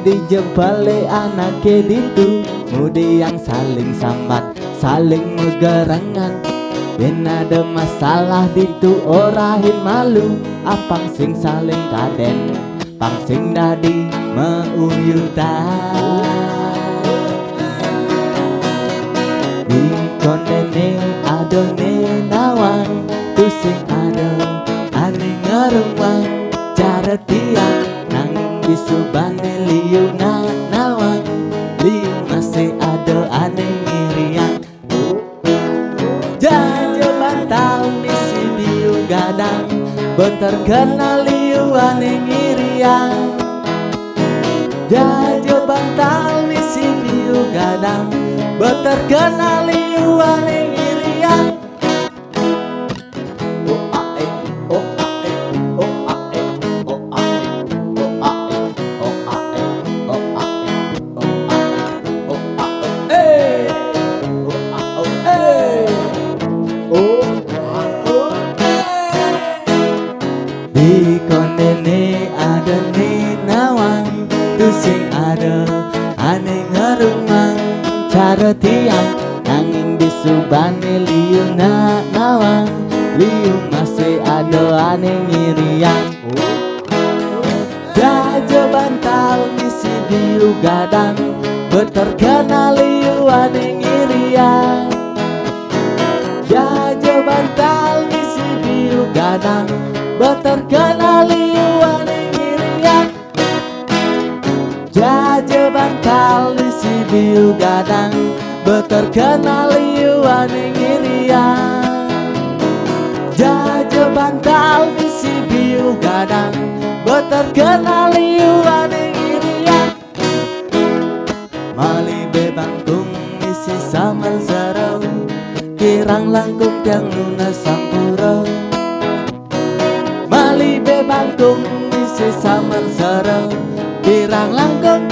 Mudi jempale anake ditu, mudi yang saling sambat, saling megerangan. Yen ada masalah ditu orahin malu, apang sing saling kaden, pang sing dadi meuyutan. Di kondene adone nawang, tu sing ado ane ngerumang. Cara tiang nanging bisubane liu nawang, liu masih ado ane ngiriang. Jajo bantal misi biu gadang, bentar kenal liu ane ngiriang. Jajo bantal misi biu gadang, bentar kenal liu ane ngiriang. Oh ae, oh ae, oh ae, oh ae, oh ae, oh ae, oh ae, oh ae, oh ae, oh ae. Di kondene ada ne nawang, tu sing ada ane ngerumang. Cara tiang nanging bisubane liu nawang, liu masih ada ane ngiriang. Jajo bantal misi biu gadang, beterkena liu ane ngiriang. Jajo bantal misi biu gadang, beterkena liu ane ngiriang. Jajo bantal misi biu gadang, beterkena liu ane ngiriang. Jajo bantal misi biu gadang, beterkena liu ane ngiriang. Mali bebangkung misi samal zarau, kirang langkung tiang luna sampurau. Mali bebangkung misi samal zarau, kirang langkung